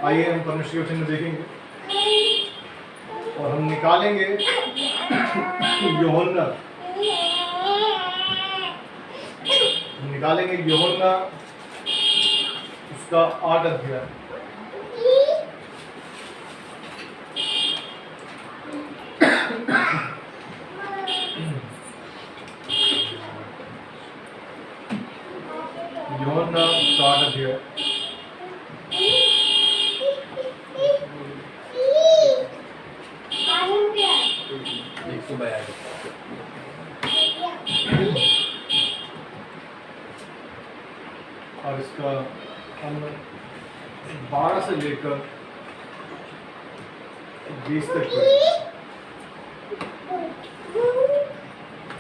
आइए हम परमेश्वर के वचन में देखेंगे और हम निकालेंगे यूहन्ना, उसका 8 अध्याय। यूहन्ना उसका 8 अध्याय। और इसका हम 12 से लेकर 20 तक पढ़ेंगे।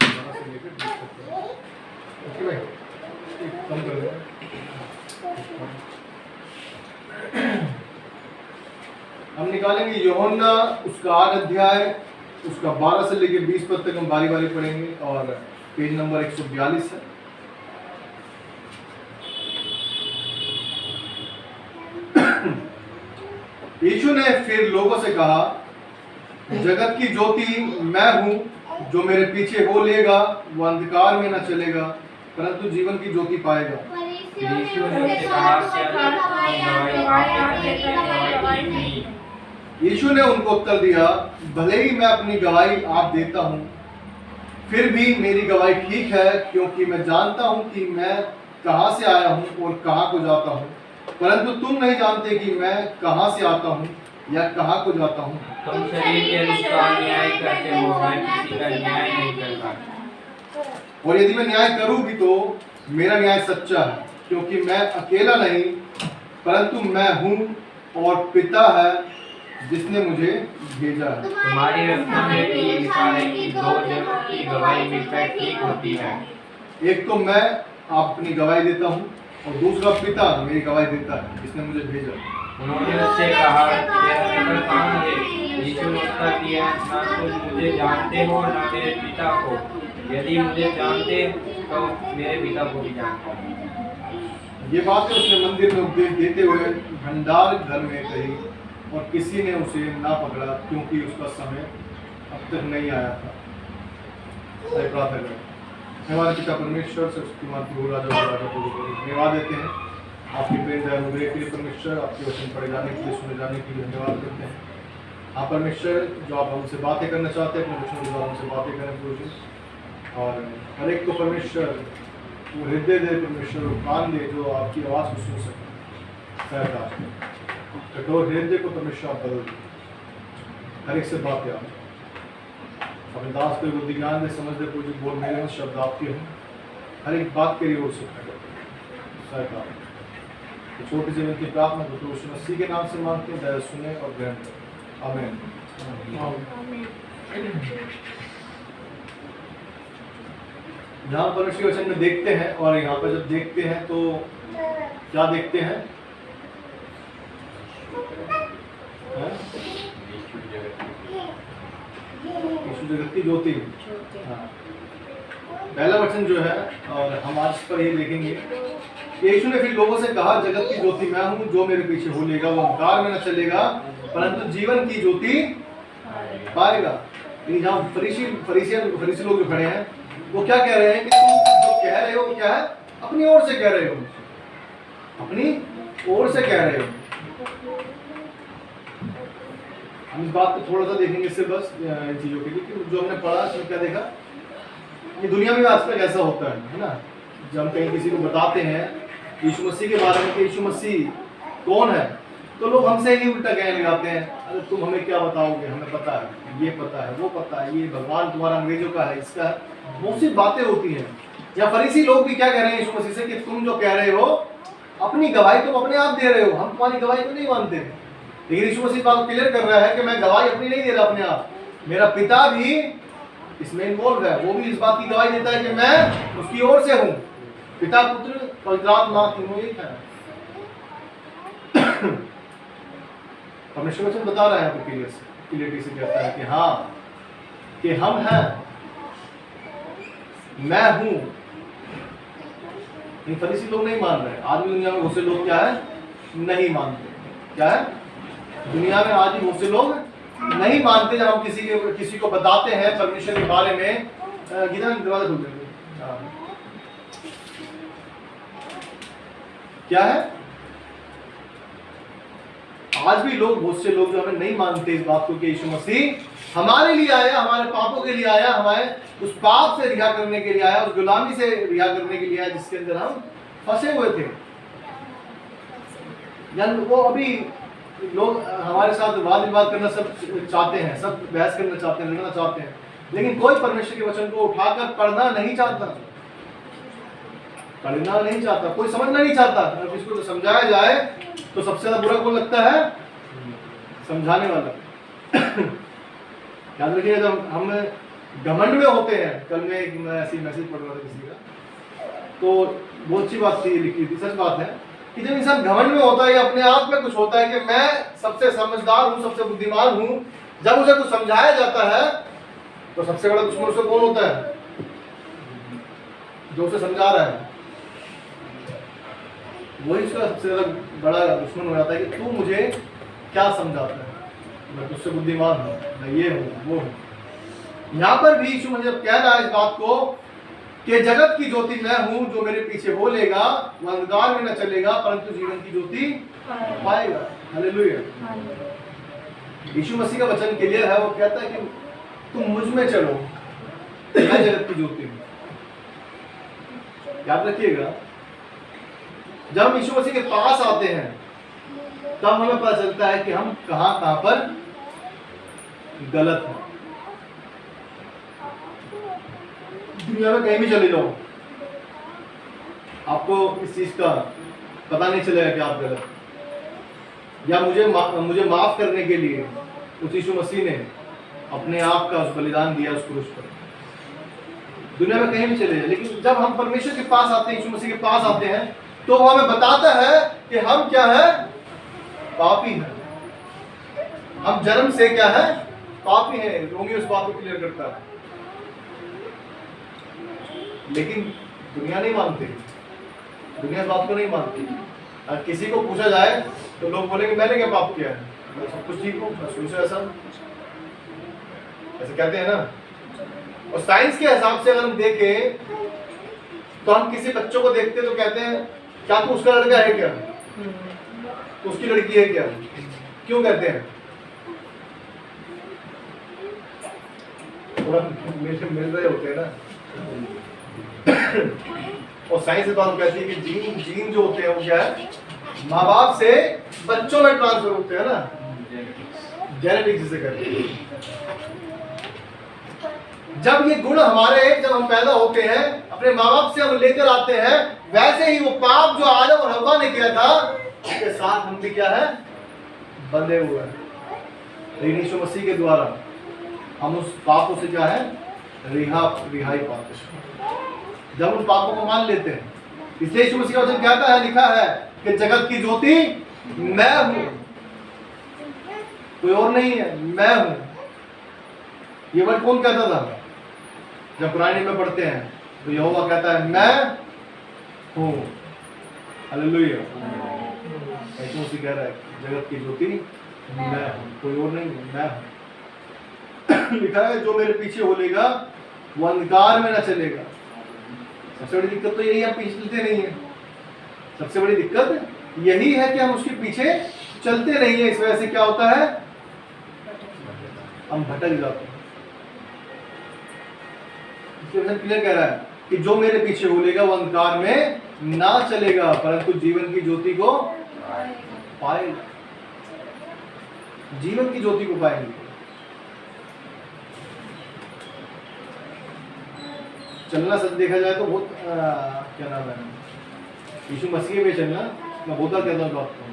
12 से लेकर 20 तक पढ़ेंगे। ओके भाई, एक कम कर दें। हम निकालेंगे यूहन्ना उसका 8 अध्याय, उसका 12 से लेकर 20 पद तक हम बारी बारी पढ़ेंगे और पेज नंबर 142 है। यीशु ने फिर लोगों से कहा, जगत की ज्योति मैं हूं, जो मेरे पीछे हो लेगा वो अंधकार में न चलेगा परंतु जीवन की ज्योति पाएगा। यीशु ने उनको उत्तर दिया, भले ही मैं अपनी गवाही आप देता हूं, फिर भी मेरी गवाही ठीक है, क्योंकि मैं जानता हूं कि मैं कहां से आया हूं और कहां को जाता हूं, परंतु तुम नहीं जानते कि मैं कहां से आता हूं या कहां को जाता हूं। तुम शरीर के अनुसार न्याय करते हो, मैं किसी का न्याय नहीं करता। और यदि मैं न्याय करूं भी तो मेरा न्याय सच्चा है, क्योंकि मैं अकेला नहीं परंतु मैं हूं और पिता है जिसने मुझे भेजा है। तुम्हारी व्यवस्था में भी लिखा है कि 2 जनों की गवाही मिलकर ठीक होती है। एक तो मैं अपनी गवाही देता हूं और दूसरा पिता मेरी गवाही देता है जिसने मुझे भेजा। उन्होंने उससे कहा, तेरा पिता कहाँ है? यीशु ने उत्तर दिया, ना तुम मुझे जानते हो ना मेरे पिता को। यदि मुझे जानते तो मेरे पिता को भी जानते। ये बातें उसने मंदिर में उपदेश देते हुए भंडार घर में कही और किसी ने उसे ना पकड़ा, क्योंकि उसका समय अब तक नहीं आया था। प्रार्थना करें। हमारे पिता परमेश्वर से उसकी मातृ राजा को धन्यवाद देते हैं आपके प्रेम दया अनुग्रह के लिए परमेश्वर, आपके वचन पढ़े जाने के लिए, सुने जाने के लिए धन्यवाद करते हैं। आप परमेश्वर जो आप हमसे बातें करना चाहते हैं अपने वचनों के द्वारा हमसे बातें करें प्रभु, और हर एक को परमेश्वर वो हृदय दे परमेश्वर, वो कान दे जो आपकी आवाज़ को सुन सके। सहायता कठोर हृदय को परमेश्वर आप बदल दे, हर एक से बातें आप अपने दास को बुद्धि ज्ञान दे, समझ दे पूरी बोल मेरे में शब्द आपके हों, हर एक बात के लिए ओर से सहायता। छोटी सी विनती प्रार्थना को यीशु मसीह के नाम से मांगते हैं, दया सुने और ग्रहण करें। आमीन। जहाँ परमेश्वर के वचन में देखते हैं और यहाँ पर जब देखते हैं तो क्या देखते हैं? यीशु जगत की ज्योति। हाँ, पहला वचन जो है और हम आज पर ये देखेंगे। यीशु ने फिर लोगों से कहा, जगत की ज्योति मैं हूँ, जो मेरे पीछे हो लेगा वो अंधकार में न चलेगा परंतु जीवन की ज्योति पाएगा। जहाँ फरीसी लोग जो खड़े हैं वो क्या कह रहे हैं कि तुम जो कह रहे हो क्या है? अपनी ओर से कह रहे हो, अपनी ओर से कह रहे हो। हम इस बात को थोड़ा सा देखेंगे इससे बस इन चीज़ों के लिए कि जो हमने पढ़ा उसमें क्या देखा, ये दुनिया में आज तक ऐसा होता है ना। जब हम कहीं किसी को बताते हैं यीशु मसीह के बारे में कि यीशु मसीह कौन है, तो लोग हमसे ही उल्टा कहने लगाते हैं, अरे तुम हमें क्या बताओगे, हमें पता है, ये पता है, वो पता है, ये भगवान तुम्हारा अंग्रेजों का है, इसका है। बहुत सी बातें होती हैं। या फरीसी लोग भी क्या कह रहे हैं यीशु मसीह से कि तुम जो कह रहे हो अपनी गवाही तुम अपने आप दे रहे हो, हम तुम्हारी गवाही को नहीं मानते। लेकिन यीशु मसीह बात क्लियर कर रहा है कि मैं गवाही अपनी नहीं दे रहा अपने आप, मेरा पिता भी इसमें इन्वॉल्व है, वो भी इस बात की गवाही देता है कि मैं उसकी ओर से हूँ। पिता पुत्र पवित्र आत्मा तीनों एक है। परमेश्वर वचन बता रहा है आपको क्लियरिटी से कहता है कि हाँ, कि हम हैं, मैं हूं। फरीसी लोग नहीं मान रहे। आदमी दुनिया में बहुत से लोग क्या है, नहीं मानते। क्या है? दुनिया में आज भी बहुत से लोग नहीं मानते। जब हम किसी को बताते हैं परमेश्वर के बारे में, गीता में दरवाजा खोल देंगे, क्या है? आज भी लोग, बहुत से लोग जो हमें नहीं मानते इस बात को कि यीशु मसीह हमारे लिए आया, हमारे पापों के लिए आया, हमारे उस पाप से रिहा करने के लिए आया, उस गुलामी से रिहा करने के लिए आया जिसके अंदर हम फंसे हुए थे। यानी वो अभी लोग हमारे साथ वाद विवाद करना सब चाहते हैं, सब बहस करना चाहते हैं, लड़ना चाहते हैं, लेकिन कोई परमेश्वर के वचन को उठाकर पढ़ना नहीं चाहता, पढ़ना नहीं चाहता, कोई समझना नहीं चाहता। अगर किसी को समझाया जाए तो सबसे ज्यादा बुरा कौन लगता है? समझाने वाला। याद रखिए, जब हम घमंड में होते हैं, कल मैं ऐसी मैसेज पढ़ रहा था किसी का, तो बहुत अच्छी बात थी, लिखी थी, सच बात है कि जब इंसान घमंड में होता है या अपने आप में कुछ होता है कि मैं सबसे समझदार हूँ, सबसे बुद्धिमान हूँ, जब उसे कुछ समझाया जाता है तो सबसे बड़ा दुश्मन उसे कौन होता है? जो उसे समझा रहा है, वही उसका सबसे ज्यादा बड़ा दुश्मन हो जाता है कि तू मुझे क्या समझाता है, मैं तुझसे बुद्धिमान हूँ, मैं ये हूँ, वो हूँ। यहाँ पर भी यीशु मसीह कह रहा है इस बात को कि जगत की ज्योति मैं हूँ, जो मेरे पीछे बोलेगा वह अंधकार में न चलेगा परंतु जीवन की ज्योति पाएगा। हालेलुया। यीशु मसीह का वचन क्लियर है, वो कहता है कि तुम मुझ में चलो, मैं जगत की ज्योति हूँ। याद रखिएगा, जब हम यीशु मसीह के पास आते हैं तब हमें पता चलता है कि हम कहां पर गलत हैं। दुनिया में कहीं भी चले जाओ, आपको इस चीज का पता नहीं चलेगा कि आप गलत, या मुझे माफ करने के लिए उस यीशु मसीह ने अपने आप का उस बलिदान दिया उस क्रूस पर। दुनिया में कहीं भी चले जाए, लेकिन जब हम परमेश्वर के पास आते हैं, यीशु मसीह के पास आते हैं, तो वो हमें बताता है कि हम क्या है? पापी हैं। हम जन्म से क्या है? पापी हैं। रोमी उस बात को क्लियर करता है, लेकिन दुनिया नहीं मानती, दुनिया इस बात को नहीं मानती। अगर किसी को पूछा जाए तो लोग बोलेंगे मैंने क्या पाप किया है, मैं सब कुछ ठीक हूँ, शुरू से ऐसा कहते हैं ना। और साइंस के हिसाब से अगर हम देखें तो हम किसी बच्चों को देखते तो कहते हैं क्या तू उसका लड़का है क्या, तो उसकी लड़की है क्या? क्यों कहते हैं? थोड़ा मिल रहे होते हैं ना। और साइंस इस बात कहती है कि जीन जो होते हैं वो क्या है? माँ बाप से बच्चों में ट्रांसफर होते हैं ना, जेनेटिक्स जिसे कहते हैं। जब ये गुण जब हम पैदा होते हैं, अपने माँ बाप से हम लेकर आते हैं, वैसे ही वो पाप जो आदम और हव्वा ने किया था उसके साथ हम भी क्या है? बंधे हुए हैं। लेकिन यीशु मसीह के द्वारा हम उस पापों से क्या है? रिहाई पाते हैं, जब उन पापों को मान लेते हैं। इसलिए यीशु मसीह का वचन कहता है, लिखा है कि जगत की ज्योति मैं हूं, कोई और नहीं है, मैं हूं। ये वर्ड कौन कहता था? जब कुरान में पढ़ते हैं तो यहोवा कहता है मैं हूं। हालेलुया। यीशु मसीह कह रहा है जगत की ज्योति मैं हूं, कोई और नहीं है, मैं हूं। लिखा है जो मेरे पीछे बोलेगा वो अंधकार में न चलेगा। सबसे बड़ी दिक्कत तो यही, हम पीछे चलते नहीं है। सबसे बड़ी दिक्कत यही है कि हम उसके पीछे चलते नहीं है। इस वजह से क्या होता है? हम भटक जाते हैं। क्लियर कह रहा है कि जो मेरे पीछे बोलेगा वो अंधकार में ना चलेगा परंतु जीवन की ज्योति को पाएगा। जीवन की ज्योति को पाएंगे। चलना सच देखा जाए तो बहुत क्या नाम है, यीशु मसीह पे चलना, मैं बहुत बार कहता हूँ आपको,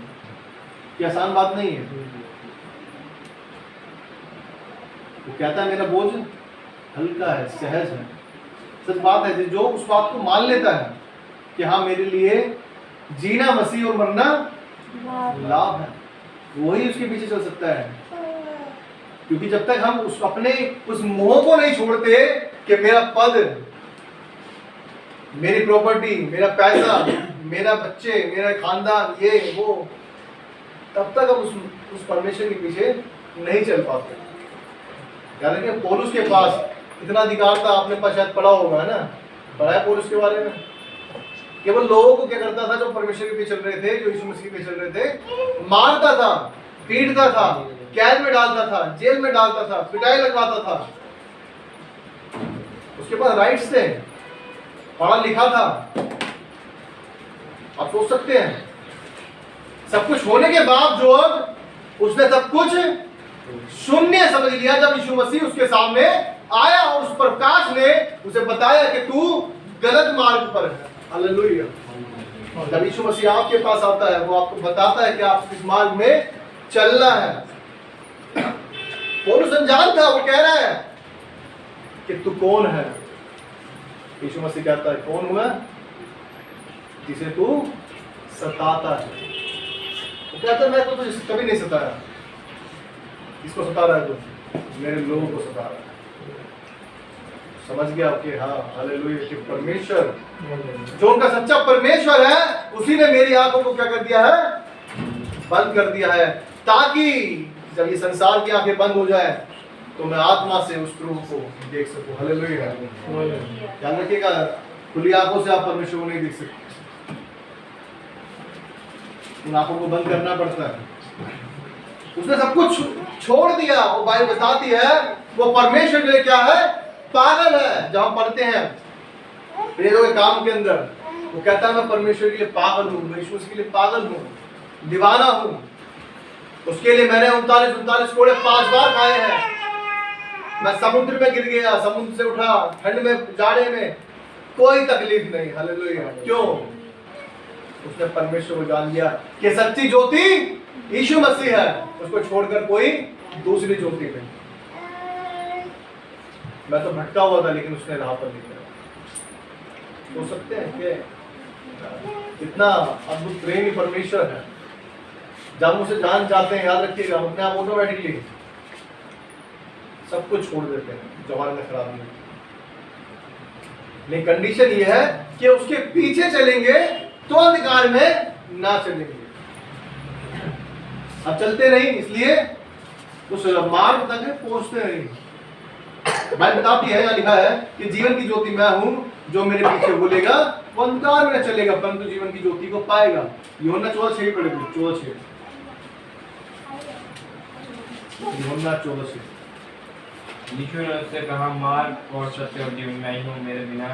कि आसान बात नहीं है। वो कहता है मेरा बोझ हल्का है, सहज है। सच बात है, जो उस बात को मान लेता है कि हाँ मेरे लिए जीना मसीह और मरना लाभ है, वही उसके पीछे चल सकता है। क्योंकि जब तक हम अपने उस मोह को नहीं छोड़ते कि मेरा पद, मेरी प्रॉपर्टी, मेरा पैसा, मेरा बच्चे, मेरा खानदान, ये वो, तब तक हम उस परमेश्वर के पीछे नहीं चल पाते। यानी कि पौलुस के पास इतना अधिकार था, आपने पास शायद पढ़ा होगा, है ना, पढ़ा है पौलुस के बारे में। केवल लोगों को क्या करता था जो परमेश्वर के पीछे चल रहे थे, जो यीशु मसीह के पीछे चल रहे थे, मारता था, पीटता था, कैद में डालता था, जेल में डालता था, पिटाई लगवाता था। उसके पास राइट्स थे, पढ़ा लिखा था। आप सोच सकते हैं, सब कुछ होने के बावजूद उसने सब कुछ शून्य समझ लिया जब यीशु मसीह उसके सामने आया और उस प्रकाश ने उसे बताया कि तू गलत मार्ग पर है। हालेलुया। जब यीशु मसीह आपके पास आता है, वो आपको बताता है कि आपको किस मार्ग में चलना है। पौलुस अनजान था, वो कह रहा है कि तू कौन है। यीशु मसीह कहता है, कौन हूं मैं? जिसे तू सताता है। वो कहता है, मैं तो तुझे कभी नहीं सताया। किसको सता रहा है तू? मेरे लोगों को सता रहा है। समझ गया कि हाँ, हालेलुया, कि परमेश्वर जो उनका सच्चा परमेश्वर है, उसी ने मेरी आंखों को क्या कर दिया है? बंद कर दिया है, ताकि जब ये संसार की आंखें बंद हो जाए तो मैं आत्मा से उस प्रभु को देख सकूं। हालेलुया। ध्यान रखिएगा, खुली आंखों से आप परमेश्वर को नहीं देख सकते, उन आंखों को बंद करना पड़ता है। उसने सब कुछ छोड़ दिया। वो बाइबल बताती है वो परमेश्वर के लिए क्या है? पागल है। जब हम पढ़ते हैं प्रेरितों के काम के अंदर, वो कहता है मैं परमेश्वर के लिए पागल हूँ, मैं यीशु के लिए पागल हूँ, दीवाना हूँ। उसके लिए मैंने 39 कोड़े 5 बार खाए हैं। मैं समुद्र में गिर गया, समुद्र से उठा, ठंड में, जाड़े में, कोई तकलीफ नहीं। हालेलुया। क्यों? उसने परमेश्वर को जान लिया कि सच्ची ज्योति यीशु मसीह है, उसको छोड़कर कोई दूसरी ज्योति नहीं। मैं तो भटका हुआ था, लेकिन उसने राह पर निकला। हो सकते हैं कि इतना अद्भुत प्रेमी परमेश्वर है। जब हम उसे जान जाते हैं, याद रखिएगा, अपने आप ऑटोमेटिकली सब कुछ छोड़ देते हैं जो हमारे में खराब नहीं। लेकिन कंडीशन ये है कि उसके पीछे चलेंगे तो अंधकार में ना चलेंगे। अब चलते नहीं, इसलिए उस मार्ग तक पहुंचते नहीं। बाइबल बताती है, यहाँ लिखा है कि जीवन की ज्योति मैं हूं, जो मेरे पीछे बोलेगा वो अंधकार में चलेगा परंतु जीवन की ज्योति को पाएगा। यूहन्ना 14:6 पढ़े, 14:6। यूहन्ना 14:6। यीशु ने उससे कहा, मार्ग और सत्य और जीवन मैं ही हूँ, मेरे बिना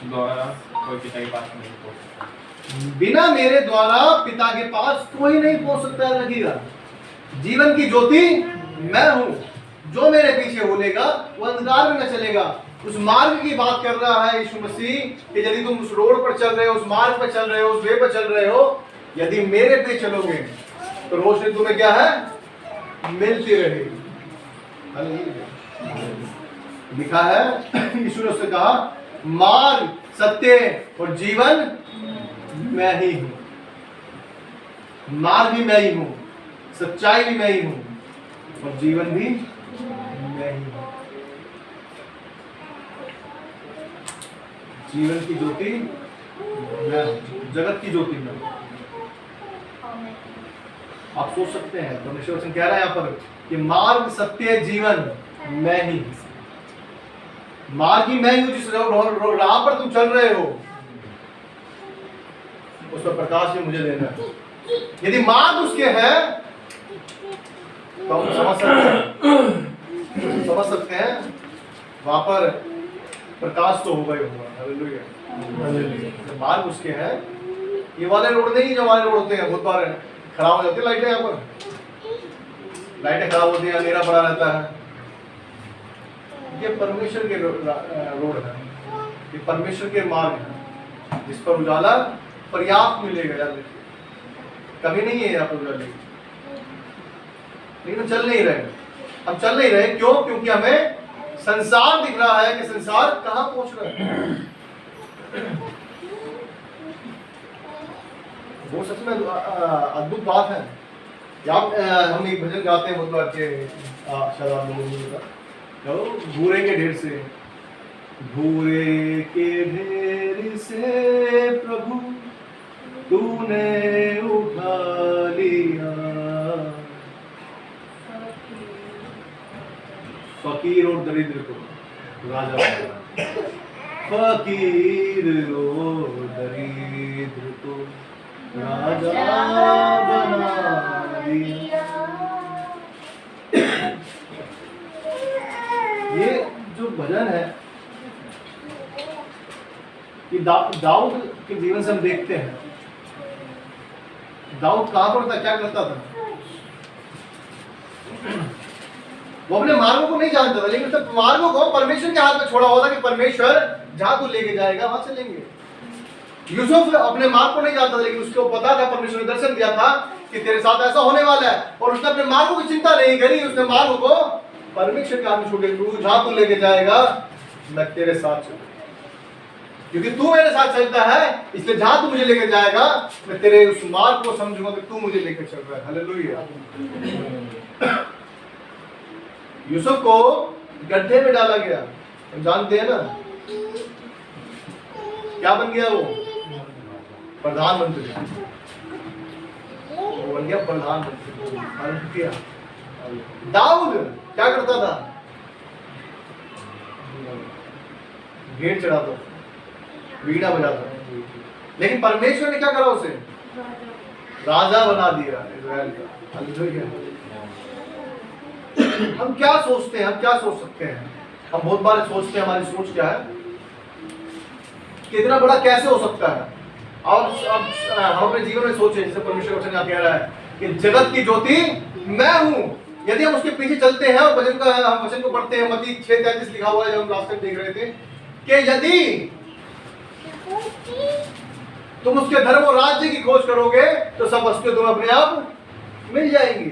द्वारा कोई पिता के पास नहीं पहुंच सकता। बिना मेरे द्वारा पिता के पास कोई नहीं पहुंच सकता है। रखिएगा, जीवन की ज्योति मैं हूं, जो मेरे पीछे बोलेगा वो अंधकार में न चलेगा। उस मार्ग की बात कर रहा है यीशु मसीह कि यदि तुम उस रोड पर चल रहे हो, उस मार्ग पर चल रहे हो, उस वे पर चल रहे हो, यदि मेरे पे चलोगे तो रोशनी तुम्हें क्या है? मिलती रहेगी। लिखा है, यीशु ने उससे कहा, मार्ग, सत्य और जीवन मैं ही हूं। मार्ग भी मैं ही हूं, सच्चाई भी मैं ही हूं और जीवन भी मैं ही हूं। जीवन की ज्योति मैं हूं, जगत की ज्योति मैं हूं। आप सोच सकते हैं, परमेश्वर वचन कह रहा है यहाँ पर कि मार्ग, सत्य, जीवन मैं ही हूं। मार्ग ही मैं ही हूं, जिस राह पर तुम चल रहे हो उस पर प्रकाश भी मुझे देना है। यदि मार्ग उसके है तो हम समझ सकते हैं वहां पर प्रकाश तो होगा ही होगा। हालेलुया। मार्ग उसके है। ये वाले रोड नहीं, जो वाले रोड होते हैं बहुत बार खराब हो जाती है लाइटें, यहाँ पर लाइटें खराब होती है, अंधेरा पड़ा रहता है। ये परमेश्वर के रोड है, ये परमेश्वर के मार्ग है जिस पर उजाला पर्याप्त मिलेगा। यार कभी नहीं है यहाँ पर उजाले, लेकिन हम चल नहीं रहे। हम चल नहीं रहे क्यों? क्योंकि हमें संसार दिख रहा है कि संसार कहाँ पहुंच रहा है। वो सच में अद्भुत बात है। हम एक भजन गाते हैं, मतलब के शायद आप लोगों ने चलो, भूरे के ढेर से, भूरे के ढेर से प्रभु तूने उठा लिया, फकीर और दरिद्र को राजा बना, फकीर और दरिद्र को राजा बना दिया। ये जो भजन है कि दाऊद के जीवन से हम देखते हैं, दाऊद कहां पर था, क्या करता था? वो अपने मार्गों को नहीं जानता था, लेकिन उसने मार्गों को परमेश्वर के हाथ में छोड़ा हुआ था कि परमेश्वर जहां तू लेके जाएगा वहां चलेंगे। यूसुफ अपने मार्ग को नहीं जानता था, लेकिन उसको पता था, परमेश्वर ने दर्शन दिया था कि तेरे साथ ऐसा होने वाला है, और उसने अपने मार्गों की चिंता नहीं करी, उसने मार्गों को परमेश्वर के हाथ में छोड़ दिया। तू जहां तू लेके जाएगा मैं तेरे साथ चलूंगा, क्योंकि तू मेरे साथ चलता है, इसलिए जहां तू मुझे लेके जाएगा मैं तेरे उस मार्ग को समझूंगा कि तू मुझे लेकर चल रहा है। हालेलुया। यूसुफ को गड्ढे में डाला गया, हम जानते हैं ना, क्या बन गया वो? प्रधानमंत्री, वो बन गया प्रधानमंत्री। दाऊद क्या करता था? भेड़ चढ़ाता, वीणा बजाता, लेकिन परमेश्वर ने क्या करा उसे? राजा बना दिया इज़राइल का। हालेलुया। हम क्या सोचते हैं, हम क्या सोच सकते हैं? हम बहुत बार सोचते हैं, हमारी सोच क्या है कि इतना बड़ा कैसे हो सकता है। और अब हम अपने जीवन में सोचें, जैसे परमेश्वर वचन कह रहा है कि जगत की ज्योति मैं हूं। यदि हम उसके पीछे चलते हैं और हम वचन को पढ़ते हैं, मत्ती 6:33 लिखा हुआ है, जब हम लास्ट टाइम देख रहे थे, कि यदि तुम उसके धर्म और राज्य की खोज करोगे तो सब वस्तुएं तुम्हें अपने आप मिल जाएंगी।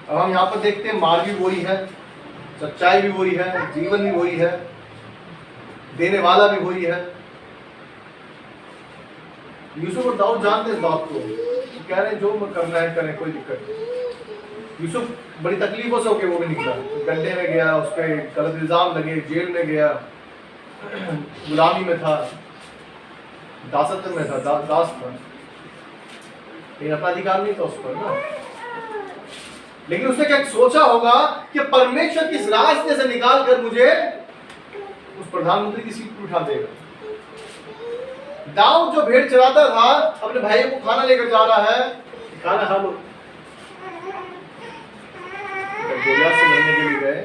अब हम यहाँ पर देखते हैं, मार्ग भी वही है, सच्चाई भी वही है, जीवन भी वही है, देने वाला भी वही है। यूसुफ और दाऊद जानते हैं इस बात को, कह रहे हैं जो करना है करें, कोई दिक्कत नहीं। यूसुफ बड़ी तकलीफों से होके वो भी निकला, गड्ढे में गया, उस पर गलत इल्जाम लगे, जेल में गया, गुलामी में था, दासत्व में था, दास था, लेकिन अपना अधिकार नहीं था उस पर ना। लेकिन उसने क्या सोचा होगा कि परमेश्वर किस रास्ते से निकाल कर मुझे उस प्रधानमंत्री की सीट पर उठा देगा। दाऊद जो भेड़ चराता था, अपने भाई को खाना लेकर जा रहा है, खाना खा लो। गोलियत से लड़ने के लिए गए,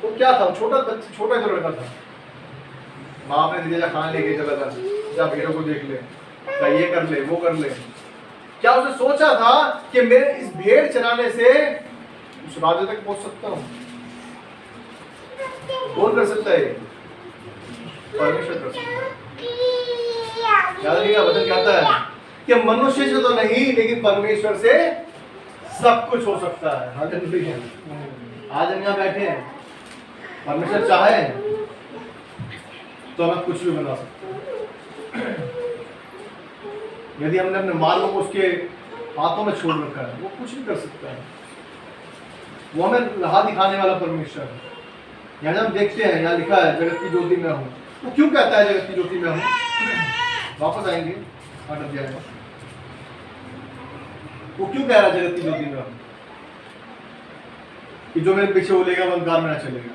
वो क्या था? छोटा बच्चा, छोटा जो लड़का था, माँ ने दिया खाना लेके चला जा, जा भेड़ों को देख ले, क्या ये कर ले, वो कर ले। क्या उसने सोचा था कि मैं इस भेड़ चराने से उस राज्य तक पहुंच सकता हूं? कौन कर सकता है? परमेश्वर कर सकता है। याद रखिएगा, वचन कहता है कि मनुष्य से तो नहीं, लेकिन परमेश्वर से सब कुछ हो सकता है। हालेलुया। आज हम यहाँ बैठे हैं, परमेश्वर चाहे तो हमें कुछ भी बना सकते हैं। यदि हमने अपने मार्ग को उसके हाथों में छोड़ रखा है, वो कुछ नहीं कर सकता है। वो हमें राह दिखाने वाला परमेश्वर है। यहाँ हम देखते हैं, यहाँ लिखा है जगत की ज्योति मैं हूँ। वो क्यों कहता है जगत की ज्योति मैं हूँ? वापस आएंगे 8 अध्याय में। वो क्यों कह रहा है जगत की ज्योति मैं हूँ? कि जो मेरे पीछे बोलेगा वो अंधकार में ना चलेगा,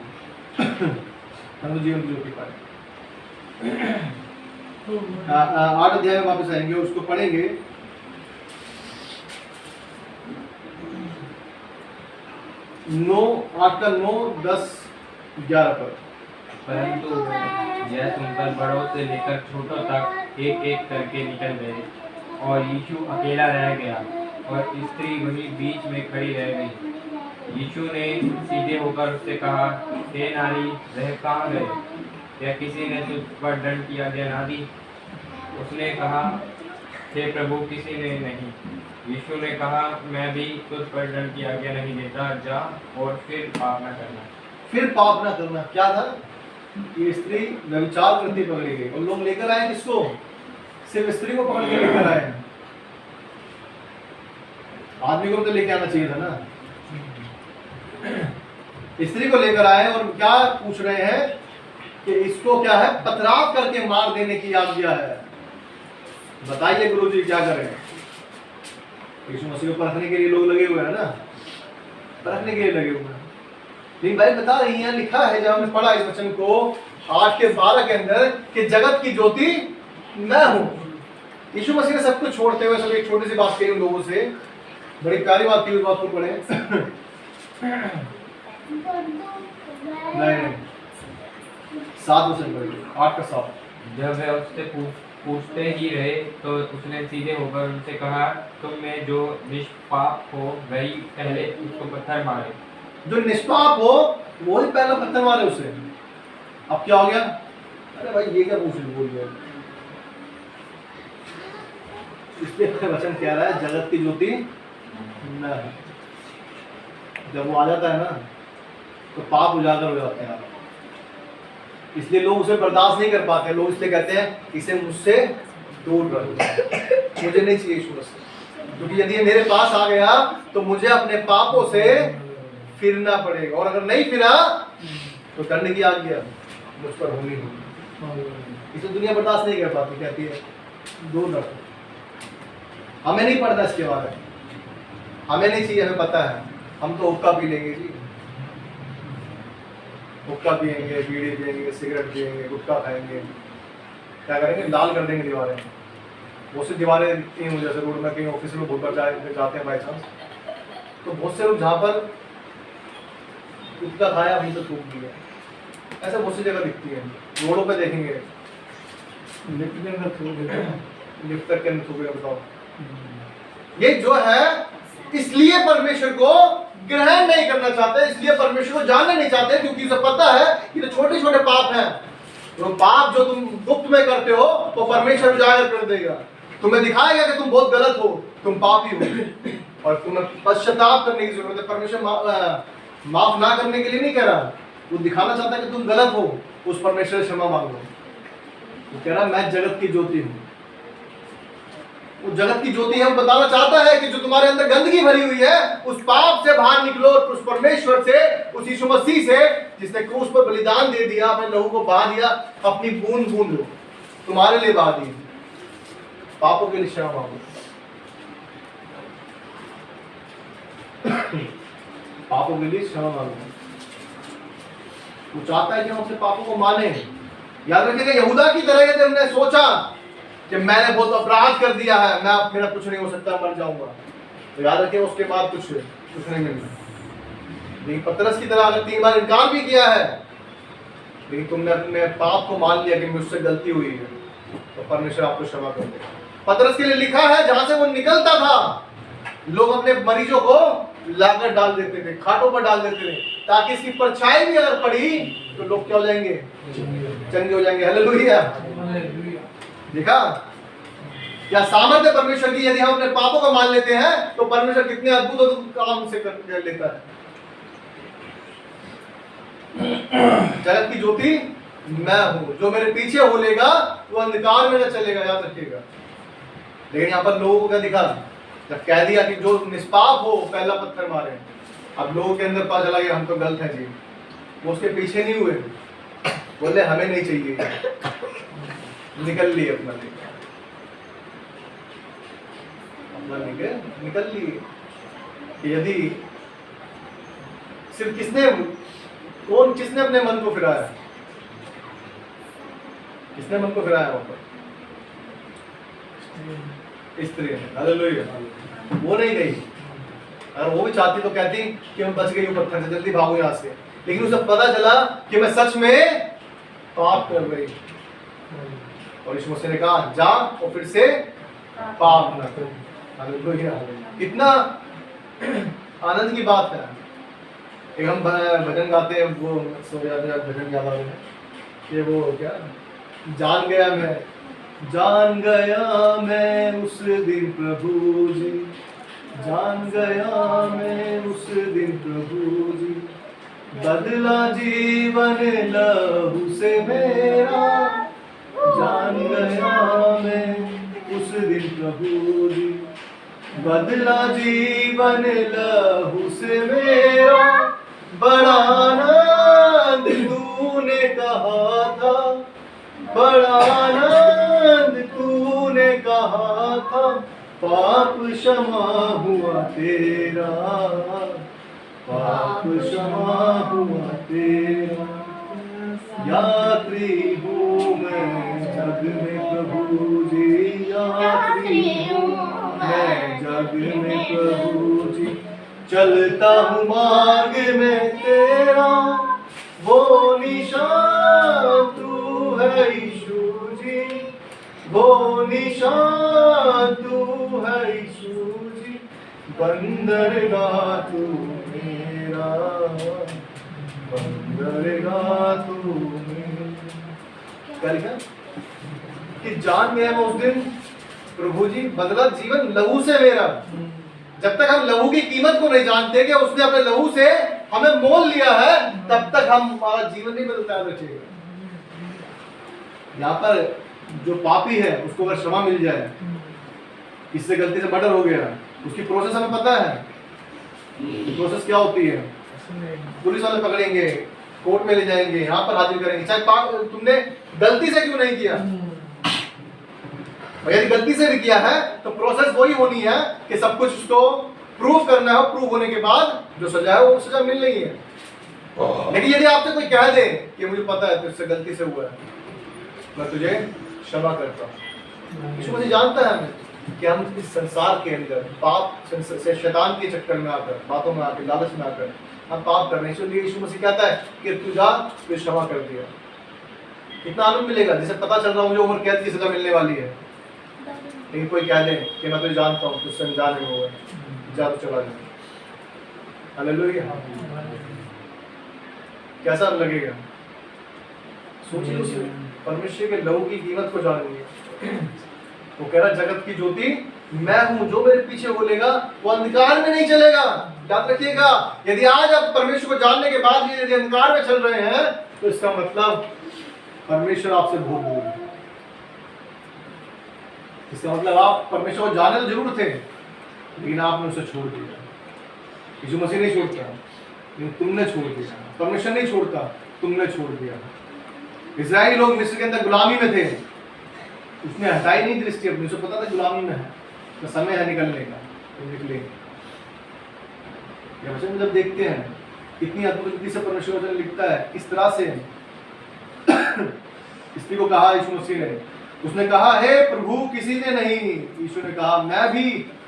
हम तो जीवन की ज्योति पाए। 8 अध्याय में वापस आएंगे, उसको पढ़ेंगे। नौ 8 का 9, 10, 11 पर। परंतु यह सुनकर बड़ों से लेकर छोटों तक एक एक करके निकल गए, और यीशु अकेला रह गया, और स्त्री वही बीच में खड़ी रह गई। यीशु ने सीधे होकर उससे कहा, हे नारी, वह कहाँ गए? क्या किसी ने तुझ पर दंड की आज्ञा ना दी? उसने कहा, हे प्रभु, किसी ने नहीं। यीशु ने कहा, मैं भी तुझ पर दंड की आज्ञा नहीं देता, जा और फिर पाप न करना। फिर पाप न करना क्या था? ये स्त्री व्यभिचार करती पकड़ी गई, और लोग लेकर आए किसको? सिर्फ स्त्री को पकड़ के लेकर आए। आदमी को तो लेके आना चाहिए था ना। स्त्री को लेकर आए और क्या पूछ रहे हैं कि इसको क्या है, पथराव करके मार देने की आज्ञा है। बताइए गुरुजी क्या करें? यीशु मसीह को परखने के लिए लोग लगे हुए हैं ना। परखने के लिए लगे हुए हैं। लेकिन भाई बता रही है, लिखा है, जब हमने पढ़ा इस वचन को 8 के 12 के अंदर कि जगत की ज्योति मैं हूं। यीशु मसीह ने सब कुछ छोड़ते हुए सब एक छोटी सी बात कही उन लोगों से, बड़ी प्यारी बात की, उस बात को पढ़े। नहीं 7 वचन पढ़िए, 8 का 7। जब वे उससे पूछते ही रहे तो उसने सीधे होकर उनसे कहा, तुम में जो निष्पाप हो वही पहले उसको पत्थर मारे। जो निष्पाप हो वही पहला पत्थर मारे उसे। अब क्या हो गया? अरे भाई ये क्या बोल गया? इसलिए वचन कह रहा है जगत की ज्योति मैं हूं। जब वो आ जाता है ना तो पाप उजागर हो जाते हैं, इसलिए लोग उसे बर्दाश्त नहीं कर पाते। लोग इसलिए कहते हैं इसे मुझसे दूर रखो, मुझे नहीं चाहिए यीशु मसीह, क्योंकि यदि ये मेरे पास आ गया तो मुझे अपने पापों से फिरना पड़ेगा, और अगर नहीं फिरा तो दंड की आज्ञा मुझ पर होनी होगी। इसे दुनिया बर्दाश्त नहीं कर पाती, कहती है दूर रखो। हमें नहीं पड़ता इसके बारे में, हमें नहीं चाहिए, हमें पता है। हम तो हुक्का पी लेंगे जी, हुक्का पियेंगे, बीड़ी पियेंगे, सिगरेट पियेंगे, गुटखा खाएंगे, क्या करेंगे? लाल कर देंगे दीवारें। बहुत सी दीवारें दिखती हैं मुझे, जैसे रोड में कहीं ऑफिस में बहुत जाते हैं बाई चांस, तो बहुत से लोग जहाँ पर गुटखा खाया वहीं तो थूक दिया, ऐसा बहुत सी जगह दिखती है। रोडों पे देखेंगे लिफ्ट के अंदर थूक, लिफ्ट तक के अंदर थूकेगा, बताओ। ये जो है इसलिए परमेश्वर को ग्रहण नहीं करना चाहते, इसलिए परमेश्वर को जानना नहीं चाहते, क्योंकि उसे पता है कि तो छोटे छोटे पाप हैं। तो पाप जो तुम गुप्त में करते हो तो परमेश्वर उजागर कर देगा, तुम्हें दिखाएगा कि तुम बहुत गलत हो, तुम पापी हो, और तुम्हें पश्चाताप करने की जरूरत है। परमेश्वर माफ ना करने के लिए नहीं कह रहा, वो दिखाना चाहता है कि तुम गलत हो, उस परमेश्वर से क्षमा मांगो। वो कह रहा मैं जगत की ज्योति हूँ। वो जगत की ज्योति हम बताना चाहता है कि जो तुम्हारे अंदर गंदगी भरी हुई है, उस पाप से बाहर निकलो, उस परमेश्वर से, उस यीशु मसीह से जिसने क्रूस पर बलिदान दे दिया, अपने लहू को बहा दिया, अपनी बूंद बूंद लो, तुम्हारे लिए बहा दी, पापों के लिए क्षमा मांगो। पापों के लिए क्षमा मांगो। वो चाहता है कि हम अपने पापों को माने। याद रखिएगा, यहूदा की तरह यदि हमने सोचा कि मैंने बहुत अपराध कर दिया है, मैं अब मेरा कुछ नहीं हो सकता, मर जाऊंगा, तो याद रखिए उसके बाद कुछ नहीं मिलना। लेकिन पतरस की तरह अगर 3 बार इनकार भी किया है, लेकिन तुमने अपने पाप को मान लिया कि मुझसे गलती हुई है, तो परमेश्वर आपको क्षमा कर देगा। पतरस के लिए लिखा है, जहां से वो निकलता था लोग अपने मरीजों को लाकर डाल देते थे, खाटों पर डाल देते थे, ताकि इसकी परछाई भी अगर पड़ी तो लोग क्या हो जाएंगे? चंगे हो जाएंगे। हालेलुया। देखा क्या सामर्थ्य परमेश्वर की, यदि हम अपने पापों को मान लेते हैं तो परमेश्वर कितने अद्भुत काम से कर लेता है। जगत की ज्योति मैं हूं, जो मेरे पीछे हो लेगा वो अंधकार में न चलेगा, याद रखिएगा। लेकिन यहाँ पर लोगों को क्या दिखा? जब कह दिया कि जो निष्पाप हो पहला पत्थर मारे, अब लोगों के अंदर पता चला कि हम तो गलत हैं जी, वो उसके पीछे नहीं हुए, बोले हमें नहीं चाहिए, निकल लिए अपना निकल लिए। यदि सिर्फ किसने अपने मन को फिराया? किसने मन को फिराया वहां पर? स्त्री ने। हालेलुया। वो नहीं गई, अगर वो भी चाहती तो कहती कि मैं बच गई हूँ पत्थर से, जल्दी भागो यहाँ से, लेकिन उसे पता चला कि मैं सच में पाप कर गई, और यीशु मसीह ने कहा जा और फिर से पाप न कर। हालेलुया। कितना आनंद की बात है। एक हम भजन गाते हैं, वो भजन याद आ रहे हैं कि वो क्या, जान गया मैं उस दिन प्रभु जी, जान गया मैं उस दिन प्रभु जी, बदला जीवन लहू से मेरा, जान गया मैं उस दिन प्रभु जी, बदला जीवन लहू से मेरा, बड़ा आनंद तूने कहा था, बड़ा आनंद तूने कहा था, पाप क्षमा हुआ तेरा, पाप क्षमा हुआ तेरा। यात्री हूँ मैं जग में प्रभु जी, यात्री हूँ मैं जग में प्रभु जी। चलता हूँ मार्ग में तेरा, वो निशान तू है यीशु जी, वो निशान तू है यीशु जी। बंदरगाह तू मेरा, बंदरगाह तू मेरा। क्या लिखा कि जान गया मैं उस दिन प्रभु जी बदला जीवन लहू से मेरा। जब तक हम लहू की कीमत को नहीं जानते कि उसने अपने लहू से हमें मोल लिया है, तब तक हमारा जीवन नहीं बदलता है। रखिएगा, यहाँ पर जो पापी है उसको अगर क्षमा मिल जाए, किससे गलती से मर्डर हो गया, उसकी प्रोसेस हमें पता है। प्रोसेस क्या होती है? पुलिस वाले पकड़ेंगे, कोर्ट में ले जाएंगे, यहाँ पर हाजिर करेंगे, चाहे तुमने गलती से क्यों नहीं किया। और यदि गलती से भी किया है तो प्रोसेस वही होनी है कि सब कुछ उसको प्रूव करना है। प्रूव होने के बाद जो सजा है वो सजा मिल रही है। लेकिन यदि आपसे कोई कह दे कि मुझे पता है तुझसे गलती से हुआ है, मैं तुझे क्षमा करता हूँ। यीशु मसीह जानता है हमें कि हम इस संसार के अंदर पाप से, शैतान के चक्कर में आकर, बातों में आकर, लालच में आकर हम पाप कर रहे हैं। इसलिए यीशु मसीह कहता है कि तू जा, तुझे क्षमा कर दिया। कितना आनंद मिलेगा जिसे पता चल रहा है मुझे उम्र कैद की सजा मिलने वाली है, लेकिन कोई कह दे कि मैं तुझे जानता हूँ, तुझसे अनजान नहीं हुआ, जा तो चला जा। हालेलुया। कैसा लगेगा? सोचिए उस परमेश्वर के लहू की कीमत को जानिए। वो कह रहा जगत की ज्योति मैं हूं, जो मेरे पीछे बोलेगा वो अंधकार में नहीं चलेगा। याद रखिएगा, यदि आज आप परमेश्वर को जानने के बाद भी यदि अंधकार में चल रहे हैं तो इसका मतलब परमेश्वर आपसे बहुत दूर है। इसका मतलब आप परमेश्वर को जाने तो जरूर थे, लेकिन आपने उसे छोड़ दिया। यीशु मसीह नहीं छोड़ता, लेकिन तुमने छोड़ दिया। परमेश्वर नहीं छोड़ता, तुमने छोड़ दिया। इस्राएली लोग मिस्र के अंदर गुलामी में थे, उसने हटाई नहीं दृष्टि अपनी, उसे पता था गुलामी में है, तो समय है निकलने का, तो निकले। या वचन जब देखते हैं कितनी अद्भुत रीति से परमेश्वर वचन लिखता है, किस तरह से स्त्री को कहा यीशु मसीह ने, उसने कहा हे प्रभु किसी ने नहीं। यीशु ने कहा मैं भी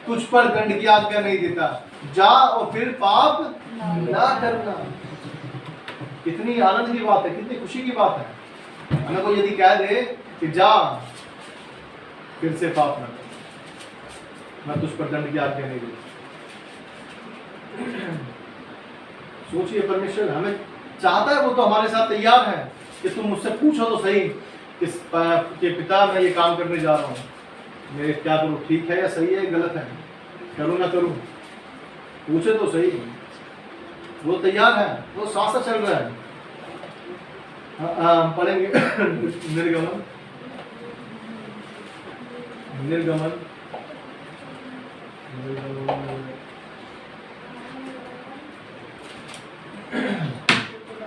तुझ पर दंड की आज्ञा नहीं देता, जा और फिर पाप ना करना। कितनी आनंद की बात है, कितनी खुशी की बात है। हमें कोई यदि कह दे कि जा फिर से पाप ना कर, मैं तुझ पर दंड की आज्ञा नहीं देता। सोचिए, परमेश्वर हमें चाहता है, वो तो हमारे साथ तैयार है कि तुम मुझसे पूछो तो सही कि पिता मैं ये काम करने जा रहा हूँ, मैं क्या करूँ, ठीक है या सही है, गलत है, करूँ ना करूँ, पूछे तो सही। वो तैयार है, वो साथ साथ चल रहा है। पढ़ेंगे निर्गमन निर्गमन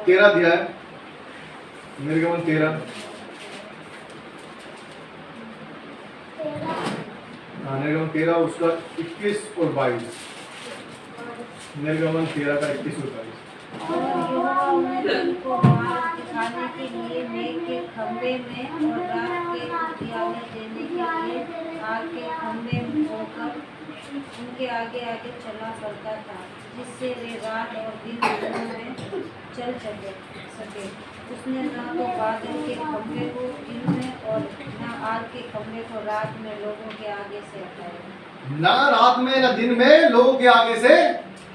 13 अध्याय, निर्गमन 13, निर्गमन 13 उसका 21 और 22। निर्गमन 13 का 21 और 22। उनको मार्ग दिखाने के लिए मेघ के खंभे में और रात के उजियाले देने के लिए आग के खंभे में होकर उनके आगे आगे चला करता था, जिससे वे रात और दिन दोनों में चल सके। उसने न तो बादल के खंभे को दिन में और न आग के खंभे को रात में लोगों के आगे से हटाया। ना रात में न दिन में लोगों के आगे से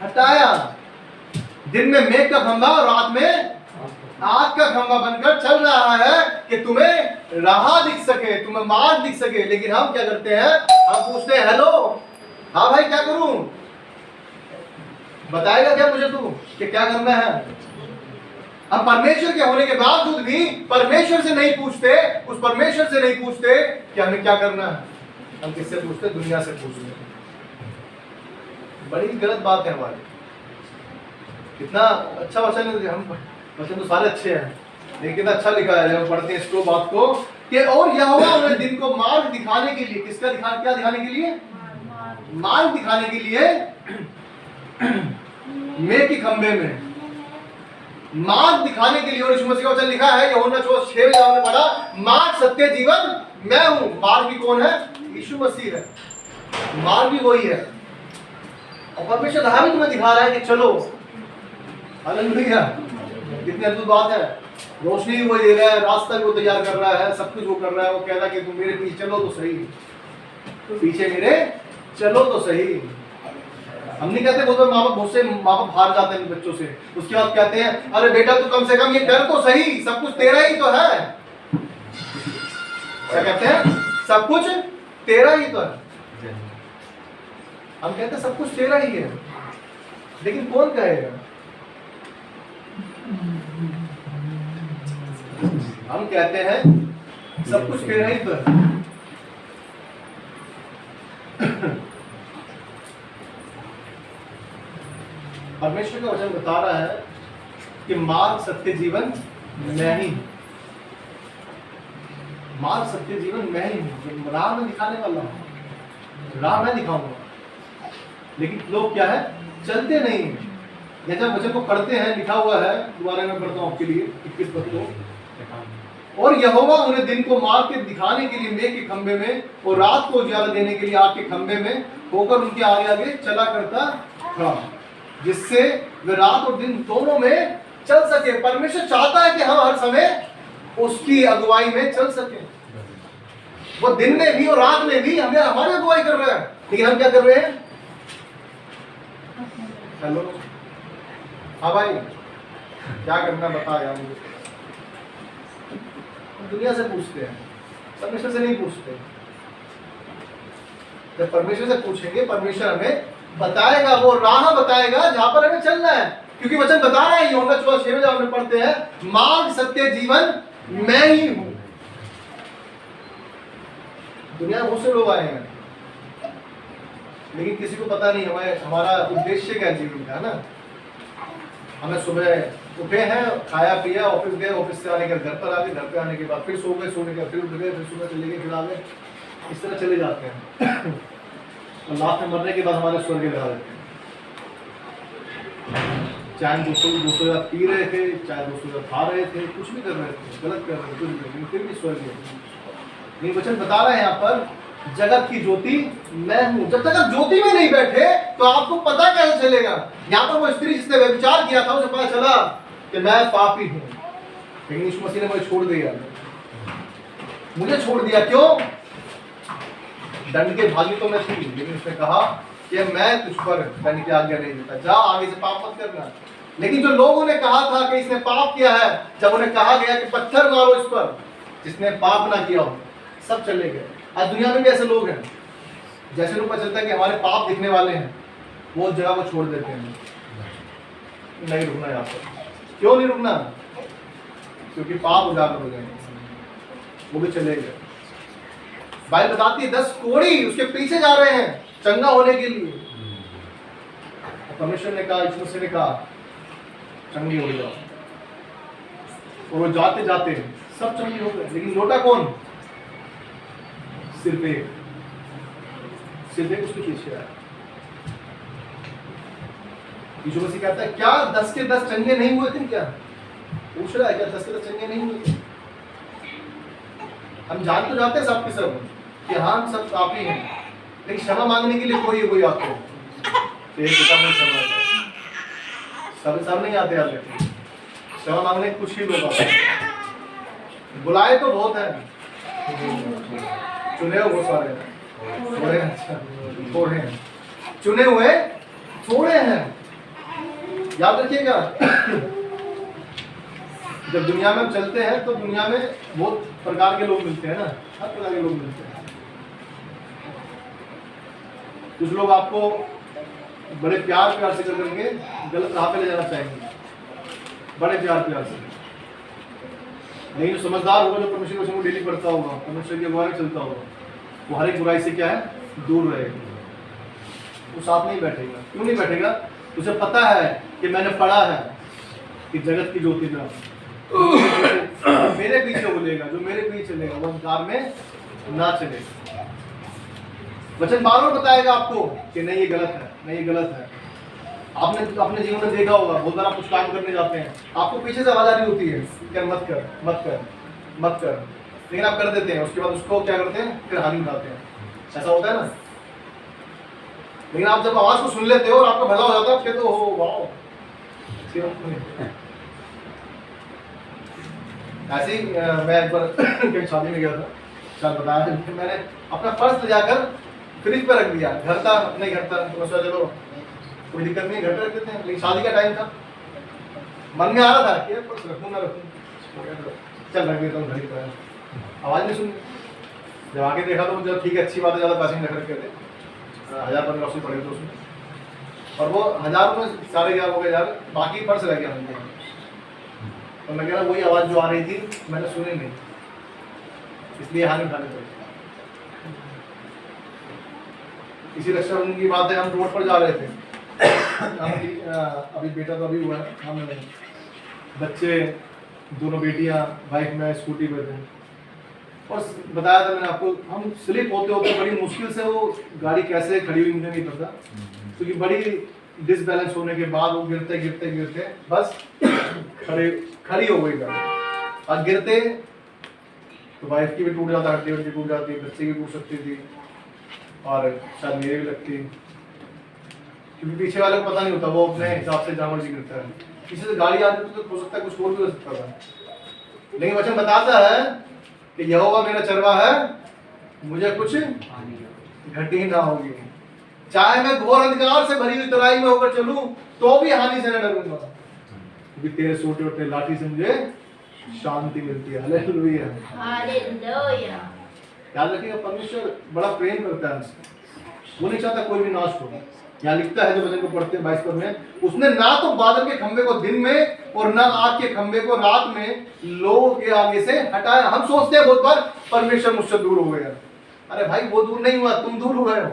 हटाया। दिन में मेघ का खंभा और रात में आग का खंभा बनकर चल रहा है कि तुम्हें राह दिख सके, तुम्हें मार्ग दिख सके। लेकिन हम क्या करते हैं, हम पूछते हैं हेलो हाँ भाई क्या करूं, बताएगा क्या मुझे तू कि क्या करना है। हम परमेश्वर के होने के बावजूद भी परमेश्वर से नहीं पूछते, उस परमेश्वर से नहीं पूछते कि हमें क्या करना है। हम किससे पूछते, दुनिया से पूछते। बड़ी गलत बात है हमारी। कितना अच्छा वचन है, हम वचन तो सारे अच्छे हैं, लेकिन कितना अच्छा लिखा है जब हम पढ़ते हैं इसको बात को कि और यहोवा उन्हें दिन को मार्ग दिखाने के लिए, किसका क्या दिखाने के लिए, मार्ग दिखाने के लिए मेघ के खंभे में मार्ग दिखाने के लिए, और यीशु मसीह का वचन लिखा है यूहन्ना 6 में आपने पढ़ा, मार्ग सत्य जीवन मैं हूं। मार्ग भी कौन है? यीशु मसीह है, मार्ग भी वही है। और परमेश्वर यहाँ भी तुम्हें दिखा रहा है कि चलो, हालेलुया, कितनी अद्भुत बात है। रोशनी भी वो दे रहा है, रास्ता भी वो तैयार कर रहा है, सब कुछ वो कर रहा है। वो कह रहा है कि तुम मेरे पीछे चलो तो सही, पीछे मेरे चलो तो सही। हम नहीं कहते बहुत माँ बाप, बहुत से माँ बाप हार जाते हैं बच्चों से, उसके बाद कहते हैं अरे बेटा तू कम से कम ये कर तो सही, सब कुछ तेरा ही तो है। क्या कहते हैं? सब कुछ तेरा ही तो है। हम कहते हैं सब कुछ तेरा ही है, लेकिन कौन कहेगा? हम कहते हैं सब कुछ तेरा ही तो है। परमेश्वर का वचन बता रहा है कि मार्ग सत्य जीवन मैं ही, मार्ग सत्य जीवन मैं ही हूं। राह मैं दिखाने वाला हूं, राह मैं दिखाऊंगा, लेकिन लोग क्या है? चलते नहीं हैं। जब वचन को पढ़ते हैं, लिखा हुआ है, दोबारा मैं पढ़ता हूं आपके लिए 21 पद को, और यहोवा उन्हें दिन को मार्ग के दिखाने के लिए मेघ के खंभे में और रात को उजाला देने के लिए आग के खंभे में होकर उनके आगे आगे चला करता था, जिससे वे रात और दिन दोनों में चल सके। परमेश्वर चाहता है कि हम हर समय उसकी अगुवाई में चल सके। वो दिन में भी और रात में भी हमें हमारी अगुवाई कर रहा है, लेकिन हम क्या कर रहे हैं? हेलो, हाँ भाई, क्या करना बता यार मुझे। दुनिया से पूछते हैं, परमेश्वर से नहीं पूछते। जब परमेश्वर से पूछेंगे, परमेश्वर हमें बताएगा, वो राह बताएगा जहां पर हमें चलना है, क्योंकि वचन बता रहा है यूहन्ना 6 में जब हम पढ़ते हैं, मार्ग सत्य जीवन मैं ही हूं। दुनिया में बहुत से लोग आए हैं, लेकिन किसी को पता नहीं हमारा उद्देश्य क्या जीवन का है ना। हमें सुबह उठे हैं, खाया पिया, ऑफिस गए, ऑफिस से आने के घर पर आ गए, घर पे आने के बाद फिर सो गए, सोने के फिर उठ गए, फिर सुबह चले गए, फिर आ गए, इस तरह चले जाते हैं। और लास्ट में मरने के बाद हमारे स्वर्ग लगा देते हैं। चाहे 200 पी रहे थे, चाहे 200 खा रहे थे, कुछ भी कर रहे थे, गलत कर रहे थे, कुछ भी कर रहे थे, फिर भी स्वर्ग है। ये वचन बता रहे हैं यहाँ पर, जगत की ज्योति मैं हूं। जब तक आप ज्योति में नहीं बैठे तो आपको पता कैसे चलेगा? यहाँ पर वो स्त्री जिसने व्यभिचार किया था, उसे पता चला कि मैं पापी हूं, लेकिन यीशु मसीह ने मुझे छोड़ दिया। मुझे छोड़ दिया क्यों? दंड के भागी तो मैं थी, लेकिन उसने कहा कि मैं तुझ पर दंड की आज्ञा नहीं देता, जा आगे से पाप मत करना। लेकिन जो लोगों ने कहा था कि इसने पाप किया है, जब उन्हें कहा गया कि पत्थर मारो इस पर जिसने पाप ना किया हो, सब चले गए। आज दुनिया में भी ऐसे लोग हैं, जैसे लोग पता चलता है कि हमारे पाप दिखने वाले हैं, वो उस जगह को छोड़ देते हैं। नहीं रुकना यहाँ पर। क्यों नहीं रुकना? क्योंकि पाप उजागर हो जाएंगे, वो भी चले गए। बाइबल बताती है 10 कोढ़ी उसके पीछे जा रहे हैं चंगा होने के लिए। परमेश्वर ने कहा, यीशु मसीह ने कहा चंगे हो जाओ, और वो जाते जाते सब चंगे हो गए। लेकिन लौटा कौन? सिर्फ एक उसके पीछे आया। यीशु मसीह कहता है क्या 10 के 10 चंगे नहीं हुए थे? क्या पूछ रहा है, क्या 10 के 10 चंगे नहीं हुए थे? हम जान तो जाते हैं सब के सब कि हाँ हम सब पापी हैं, लेकिन क्षमा मांगने के लिए कोई आते हैं तो एक सब नहीं आते क्षमा मांगने कुछ ही लोग आते हैं। बुलाए तो बहुत हैं, चुने हुए सारे थोड़े हैं, चुने हुए थोड़े हैं। याद रखिएगा, जब दुनिया में हम चलते हैं तो दुनिया में बहुत प्रकार के लोग मिलते हैं ना, हर प्रकार के लोग मिलते हैं। कुछ लोग आपको बड़े प्यार से करके गलत राह पे ले जाना चाहेंगे, बड़े प्यार से। लेकिन जो समझदार होगा, जो परमेश्वर के वचन को डेली पढ़ता होगा, परमेश्वर की अगुवाई में चलता होगा, वो हर एक बुराई से क्या है? दूर रहेगा, वो साथ नहीं बैठेगा। क्यों नहीं बैठेगा? उसे पता है कि मैंने पढ़ा है कि जगत की ज्योति में मेरे पीछे बोलेगा, जो मेरे पीछे चलेगा वो अंधकार में ना चलेगा। वचन बार बार बताएगा आपको कि नहीं ये गलत है, नहीं ये गलत है। आपने अपने जीवन में देखा होगा, बहुत बार आप कुछ काम करने जाते हैं, आपको पीछे से आवाज आ रही होती है क्या मत कर मत कर मत कर, लेकिन आप कर देते हैं, उसके बाद उसको क्या करते हैं, फिर हानि उठाते हैं। ऐसा होता है ना। लेकिन आप जब आवाज को सुन लेते हो और आपका भला हो जाता है, कहते हो वाह। ऐसे ही मैं एक बार कहीं शादी में गया था, शायद बताया था, मैंने अपना पर्स ले जाकर फ्रिज पर रख दिया। घर था, अपने घर था, तो मैं सोचा चलो कोई दिक्कत नहीं, घर पे रख देते हैं। लेकिन शादी का टाइम था, मन में आ रहा था कि पर्स रखूँ ना रखूँ, चल रख देता हूँ घर पर। आवाज़ नहीं सुनी, जब आके देखा तो जब ठीक है अच्छी बात है, ज़्यादा पैसे नहीं रख रखे थे, 1000-1500 पड़े थे उसमें, और वो 1000 में सारे क्या हो गए यार, बाकी पर्स रह गया मुझे। तो मैं कह रहा वही आवाज़ जो आ रही थी मैंने सुनी नहीं, इसलिए हानि उठानी पड़ी। इसी रक्षाबंधन की बात है, हम रोड पर जा रहे थे, अभी बेटा तो अभी हुआ है, हम बच्चे दोनों बेटियां बाइक में स्कूटी पे थे, और बताया था मैंने आपको, हम स्लिप होते होते बड़ी मुश्किल से वो गाड़ी कैसे खड़ी हुई मुझे नहीं पता, क्योंकि बड़ी डिसबैलेंस होने के बाद वो गिरते गिरते गिरते बस खड़ी हो गई गाड़ी। और गिरते तो वाइफ की भी टूट जाता, हड्डी वड्डी टूट जाती, बच्चे की टूट सकती थी, और शायद मेरे भी लगती, क्योंकि पीछे वाले को पता नहीं होता, वो अपने हिसाब से जहाँ मर्जी गिरता है। किसी से गाड़ी आती तो हो सकता है कुछ और भी हो सकता था, लेकिन वचन बताता है कि यहोवा मेरा चरवाहा है, मुझे कुछ घटी ना होगी। चाहे मैं घोर अंधकार से भरी हुई तराई में होकर चलूं तो भी हानि से न डरूंगा, क्योंकि तेरे सोटे और तेरे लाठी से मुझे शांति मिलती है। Hallelujah, hallelujah. याद रखिएगा, परमेश्वर बड़ा प्रेम करता है हमसे, वो नहीं चाहता कोई भी नाश हो। यहाँ लिखता है, जो वचन को पढ़ते हैं 22 पद में, उसने ना तो बादल के खंभे को दिन में और ना आग के खंभे को रात में लोगों के आगे से हटाया। हम सोचते हैं बहुत बार परमेश्वर मुझसे दूर हो गया, अरे भाई वो दूर नहीं हुआ, तुम दूर हुए हो,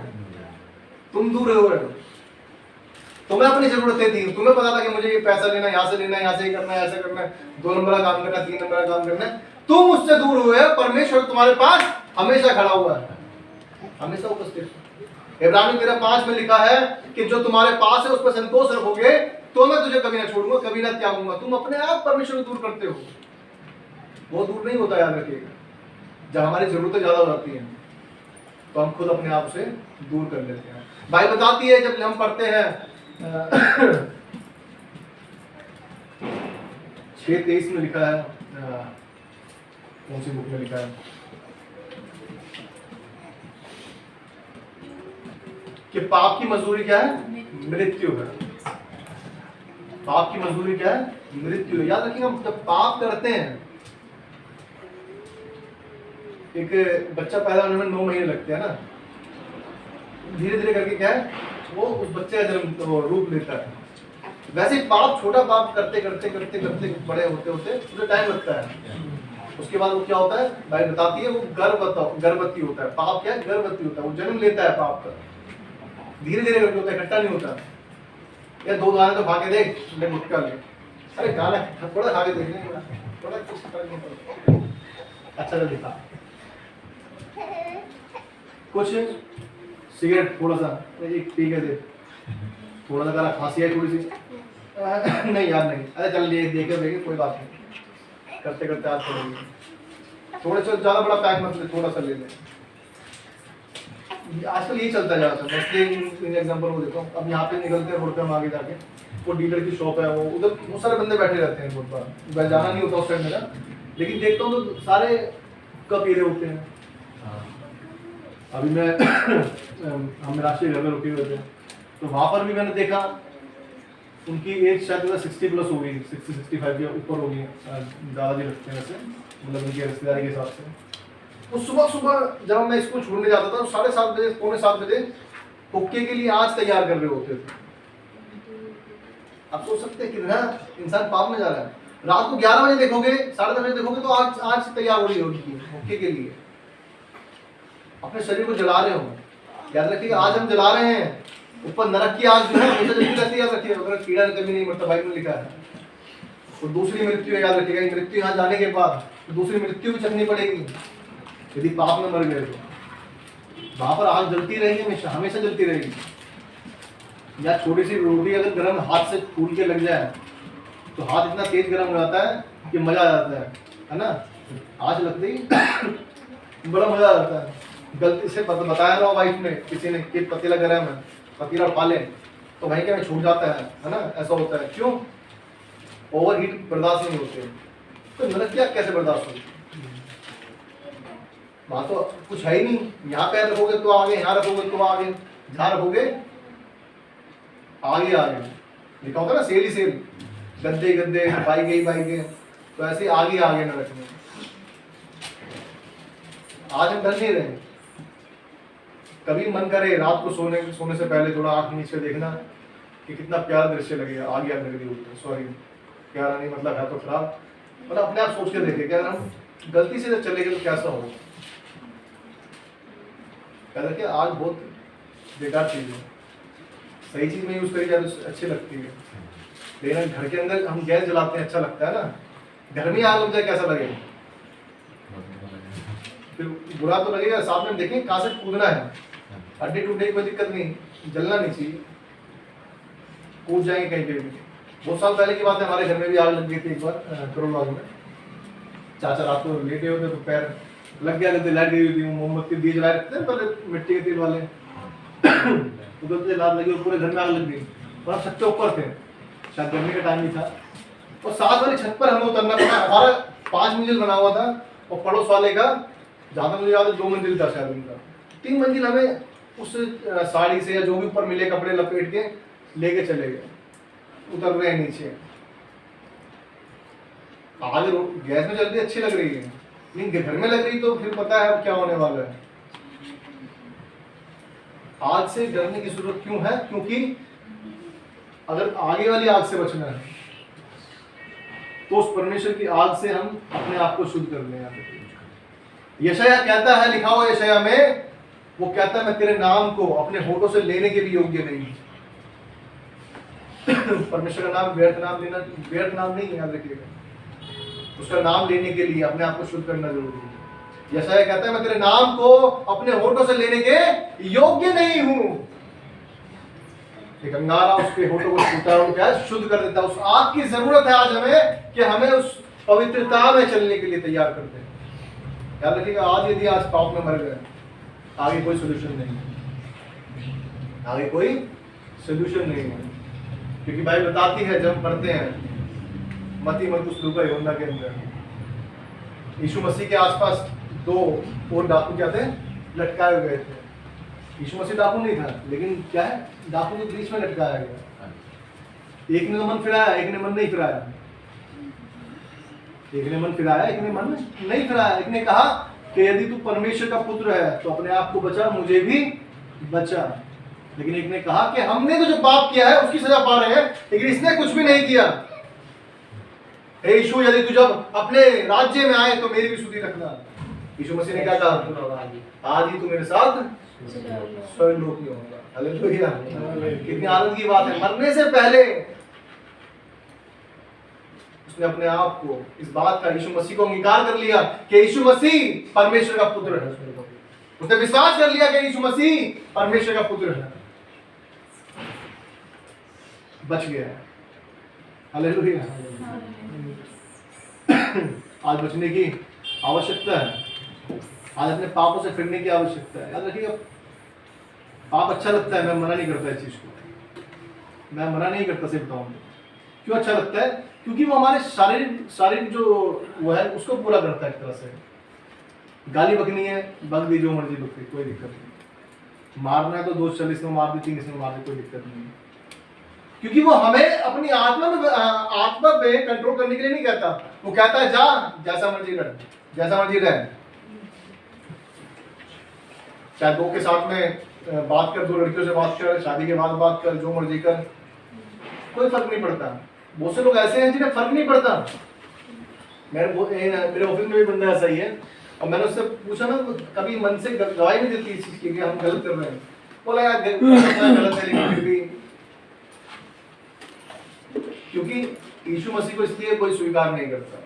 तुम दूर हो गए। तुम्हें अपनी जरूरतें थी, तुम्हें पता था कि मुझे ये पैसा लेना, यहाँ से लेना है, यहाँ से करना है, ऐसे करना है, 2 नंबर का काम करना है, 3 नंबर का काम करना है, तुम उससे दूर हुए। परमेश्वर तुम्हारे पास हमेशा खड़ा हुआ है, हमेशा उपस्थित। इब्रानी 13:5 में लिखा है कि जो तुम्हारे पास है उस पर संतोष रखोगे तो मैं तुझे कभी ना छोड़ूंगा, कभी ना त्यागूंगा। तुम अपने आप परमेश्वर को दूर करते हो, वो दूर नहीं होता, याद रखिएगा। जब हमारी जरूरतें ज्यादा हो जाती हैं तो हम खुद अपने आप से दूर कर लेते हैं। भाई बताती है, जब हम पढ़ते हैं 6:23 में लिखा है, कौन सी बुक में लिखा है कि पाप की मजदूरी क्या है, मृत्यु है। पाप की मजदूरी क्या है, मृत्यु है। याद रखिए, हम जब पाप करते हैं, एक बच्चा पैदा होने में 9 महीने लगते हैं ना, धीरे धीरे करके क्या है वो उस बच्चे का जन्म रूप लेता है। वैसे ही पाप, छोटा पाप करते करते करते करते बड़े होते होते उसे टाइम लगता है। उसके बाद वो क्या होता है, बाइबल बताती है, वो गर्भवती होता है। पाप क्या है, गर्भवती होता है, वो जन्म लेता है पाप का, धीरे धीरे करके होता है, इकट्ठा नहीं होता। या 2 गाने तो खा के देख, ले गुटखा ले, अरे गाना थोड़ा खा के देखने, थोड़ा कुछ अच्छा दिखा, कुछ सिगरेट थोड़ा सा एक पी के दे, थोड़ा सा गाना, खांसी है थोड़ी सी, नहीं यार नहीं, अरे चल ले देखे कोई बात नहीं, करते करते आज थोड़े से ज़्यादा बड़ा पैक मत ले, थोड़ा सा ले ले। आजकल यही चलता है ज़्यादातर। मैं एग्जाम्पल को देखो, अब यहाँ पे निकलते हैं रोड पे, हम आगे जाके वो डीलर की शॉप है, वो उधर बहुत सारे बंदे बैठे रहते हैं, बहुत बार मैं जाना नहीं होता उस टाइम मेरा, लेकिन देखता हूँ तो सारे कप पी रहे होते हैं। अभी मैं हम राष्ट्रीय घर में रुके हुए थे, तो वहाँ पर भी मैंने देखा उनकी एज शायद 60+ हो गई, 60-65 के ऊपर हो गई, दादाजी लगते हैं वैसे, मतलब उनके रिश्तेदारी के हिसाब से। तो सुबह सुबह जब मैं स्कूल छोड़ने जाता था तो 7:30 बजे, 6:45 बजे हुक्के के लिए आँच तैयार कर रहे होते थे। आप सोच सकते हैं कितना इंसान पाप में जा रहा है। रात को 11 बजे देखोगे, 10:30 बजे देखोगे तो आँच तैयार हो रही होगी हुक्के के लिए, अपने शरीर को जला रहे हो। याद रखिए, आज हम जला रहे हैं, ऊपर नरक की आग जो है हमेशा जलती रहती है। याद रखिए, अगर कीड़ा कभी नहीं मरता, बाइबल में लिखा है। तो दूसरी मृत्यु है, याद रखिएगा, मृत्यु यहाँ जाने के बाद दूसरी मृत्यु भी चखनी पड़ेगी। यदि पाप में मर गए तो वहां पर आग जलती रहेगी, हमेशा हमेशा जलती रहेगी। या छोटी सी रोटी अगर गर्म हाथ से फूल के लग जाए तो हाथ इतना तेज गर्म हो जाता है कि मजा आ जाता है ना। आज लगते ही बड़ा मजा आ जाता है। गलती से बताया ना वाइफ ने किसी ने कि पतीला गर्म है, पतीला उठा ले तो वहीं क्या छूट जाता है ना, ऐसा होता है। क्यों? ओवर हीट बर्दाश्त नहीं होते। तो नरक क्या कैसे बर्दाश्त होगी? वहां तो कुछ है ही नहीं। यहाँ पैर रखोगे तो आगे, यहाँ रखोगे तो आगे, जहाँ रखोगे आगे आगे। लिखा होता है ना सेल ही सेल, गद्दे गद्दे, बाई गई, तो ऐसे आगे आगे न रखने। आज हम डर नहीं रहे। कभी मन करे रात को सोने से पहले थोड़ा आंख नीचे देखना कि कितना प्यारा दृश्य लगेगा। आगे आग लग रही होती, सॉरी प्यारा नहीं मतलब है तो खराब, मतलब अपने आप सोच के देखे कि अगर हम गलती से चले गए तो कैसा होगा। कहते कि आग बहुत बेकार चीज है, सही चीज में यूज करी जाए तो अच्छी लगती है। लेकिन घर के अंदर हम गैस जलाते हैं अच्छा लगता है ना, घर में आग लग जाए कैसा लगेगा? फिर बुरा तो लगेगा। साथ में देखें कहाँ से कूदना है, अड्डे टूटने की कोई दिक्कत नहीं, जलना नहीं चाहिए, कूद जाएंगे कहीं पे भी। बहुत साल पहले की बात है, हमारे घर में भी आग लग गई थी एक बार करोल बाग में। चाचा रात को लेटे होते तो पैर लग गया, लाइट गई हुई थी, मोमबत्ती दिए जलाए रखते हैं पहले मिट्टी के तेल वाले, उधर से लाइट लगी और पूरे घर में आग लग गई। और हम छत के ऊपर थे, शायद गर्मी का टाइम भी था, और साथ वाली छत पर हमें उतरना पड़ा। हमारा 5 मंजिल बना हुआ था और पड़ोस वाले का जहाँ तक मुझे याद है 2 मंजिल था शायद उनका। 3 मंजिल हमें उस साड़ी से या जो भी ऊपर मिले कपड़े लपेट के लेके चले गए, उतर रहे हैं नीचे। आग गैस में जल रही अच्छी लग रही है, लेकिन घर में लग रही तो फिर पता है अब क्या होने वाला है। आग से डरने की जरूरत क्यों है? क्योंकि अगर आगे वाली आग से बचना है तो उस परमेश्वर की आग से हम अपने आप को शुद्ध कर लें। यशायाह कहता है, लिखा हुआ यशायाह में, वो कहता है मैं तेरे नाम को अपने होठों से लेने के भी योग्य नहीं। परमेश्वर का नाम व्यर्थ नाम लेना, व्यर्थ नाम नहीं, याद रखिएगा। उसका नाम लेने के लिए अपने आप को शुद्ध करना जरूरी है। यशायाह कहता है मैं तेरे नाम को अपने होठों से लेने के योग्य नहीं हूं। एक अंगारा उसके होठों को छूता है, क्या शुद्ध कर देता है। उस आग की जरूरत है आज हमें कि हमें उस पवित्रता में चलने के लिए तैयार कर दे। याद रखिएगा, आज यदि आज पाप में मर गए, आगे कोई सोल्यूशन नहीं है, आगे कोई सोल्यूशन नहीं है। क्योंकि बाइबल बताती है, जब पढ़ते हैं मत्ती मरकुस लूका यूहन्ना के अंदर, यीशु मसीह के आसपास 2 और डाकू क्या थे, लटकाए गए थे। यीशु मसीह डाकू नहीं था, लेकिन क्या है, डाकू के बीच में लटकाया गया। एक ने तो मन फिराया, एक ने मन नहीं फिराया। एक ने मन फिराया, एक ने मन नहीं फिराया। एक ने कहा कि यदि तू परमेश्वर का पुत्र है तो अपने आप को बचा, मुझे भी बचा। लेकिन एक ने कहा कि हमने तो जो पाप किया है उसकी सजा पा रहे हैं, लेकिन इसने कुछ भी नहीं किया। हे यीशु, यदि तू जब अपने राज्य में आए तो मेरी भी सुधि रखना। यीशु मसीह ने क्या कहा, आज ही तू मेरे साथ स्वर्ग लोक में होगा। हालेलुया, कितनी आनंद की बात है। मरने से पहले उसने अपने आप को, इस बात का, यीशु मसीह को अंगीकार कर लिया कि यीशु मसीह परमेश्वर का पुत्र है। उसने विश्वास कर लिया कि यीशु मसीह परमेश्वर का पुत्र है, बच गया। हालेलुया। आज बचने की आवश्यकता है, आज अपने पापों से फिरने की आवश्यकता है। याद रखिएगा, पाप अच्छा लगता है, मैं मना नहीं करता इस चीज को, मैं मना नहीं करता। सिर्फ बताऊं क्यों अच्छा लगता है, क्योंकि वो हमारे शारीरिक जो वो है उसको पूरा करता है। एक तरह से गाली बकनी है, बक दी जो मर्जी बकती, कोई दिक्कत नहीं। मारना है तो 240 में मार दी, 3 में मार दी, कोई दिक्कत नहीं है। क्योंकि वो हमें अपनी आत्मा में कंट्रोल करने के लिए नहीं कहता। वो कहता है जा, जैसा मर्जी कर, जैसा मर्जी रहे। चाहे 2 के साथ में बात कर, 2 लड़कियों से बात कर, शादी के बाद बात कर, जो मर्जी कर, कोई फर्क नहीं पड़ता। बहुत से लोग ऐसे हैं जिन्हें फर्क नहीं पड़ता। मेरे ऑफिस में भी बंदा ऐसा ही है, और मैंने उससे पूछा ना, कभी मन से गवाही नहीं देती इस चीज की कि हम गलत कर रहे हैं। बोला यार गलत है, लेकिन फिर भी, क्योंकि यीशु मसीह को इसलिए कोई स्वीकार नहीं करता,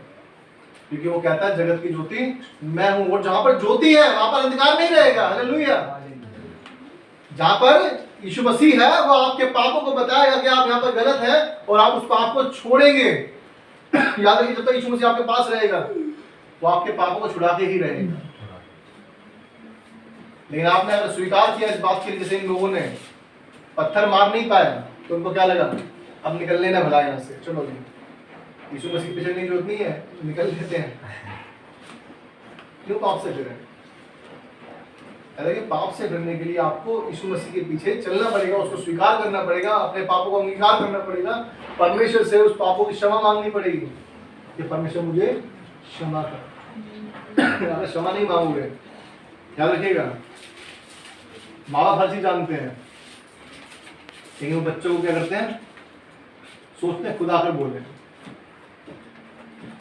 क्योंकि वो कहता है जगत की ज्योति मैं हूं, और जहां पर ज्योति है वहां पर अंधकार नहीं रहेगा। हालेलुया। जहां पर यीशु मसीह है वो आपके पापों को बताएगा कि आप यहाँ पर गलत है और आप उस पाप को छोड़ेंगे। याद रखिए, जब तक यीशु मसीह आपके पास रहेगा वो आपके पापों को छुड़ा के ही रहेगा। लेकिन आपने अगर स्वीकार किया इस बात के लिए, जैसे इन लोगों ने पत्थर मार नहीं पाया तो उनको क्या लगा, अब निकल लेना भला यहाँ से, चलो जी यीशु मसीह पीछे की जरूरत नहीं है, तो निकल लेते हैं। क्यों पाप से फिरें? अरे पाप से फिरने के लिए आपको यीशु मसीह के पीछे चलना पड़ेगा, उसको स्वीकार करना पड़ेगा, अपने पापों को अंगीकार करना पड़ेगा, परमेश्वर से उस पापों की क्षमा मांगनी पड़ेगी कि परमेश्वर मुझे क्षमा कर। अगर क्षमा नहीं मांगोगे, याद रखिएगा, माँ बाप हर चीज जानते हैं, लेकिन वो बच्चों को क्या करते हैं, सोचते हैं खुद आकर बोले।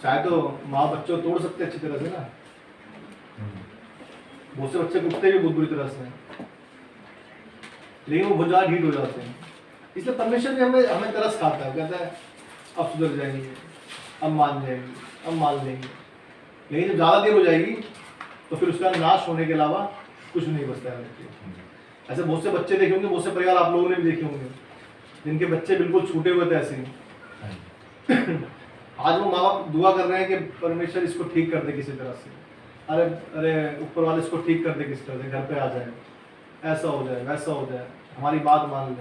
चाहे तो माँ बच्चों को तोड़ सकते हैं अच्छी तरह से ना, बहुत से बच्चे कुटते भी बहुत बुरी तरह से, लेकिन वो बहुत ज्यादा ढीठ हो जाते हैं। इसलिए परमेश्वर भी हमें तरस खाता है, कहता है अब सुधर जाएंगे, अब मान जाएंगे, अब मान लेंगे। लेकिन जब ज्यादा देर हो जाएगी तो फिर उसका नाश होने के अलावा कुछ नहीं बचता है। ऐसे बहुत से बच्चे देखे होंगे, बहुत से परिवार आप लोगों ने भी देखे होंगे जिनके बच्चे बिल्कुल छूटे हुए थे ऐसे ही। आज वो माँ बाप दुआ कर रहे हैं कि परमेश्वर इसको ठीक कर दे किसी तरह से, अरे अरे ऊपर वाले इसको ठीक कर दे किसी तरह से, घर पे आ जाए, ऐसा हो जाए, वैसा हो जाए, हमारी बात मान लें।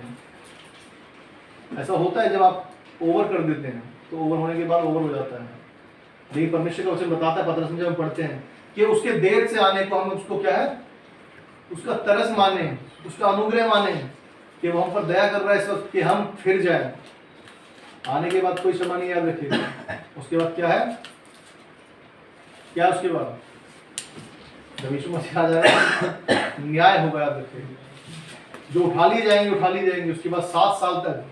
ऐसा होता है जब आप ओवर कर देते हैं, तो ओवर होने के बाद ओवर हो जाता है। लेकिन परमेश्वर का वचन बताता है, पतरस में जब हम पढ़ते हैं कि उसके देर से आने को हम उसको क्या है, उसका तरस माने, उसका अनुग्रह माने कि वो हम पर दया कर रहा है इस वक्त कि हम फिर जाए। आने के बाद कोई क्षमा नहीं, याद रखिएगा। उसके बाद क्या है, क्या उसके बाद जब यीशु मसीह आ जाएगा न्याय होगा, याद रखिएगा। जो उठा लिए जाएंगे उठा लिए जाएंगे। उसके बाद 7 साल तक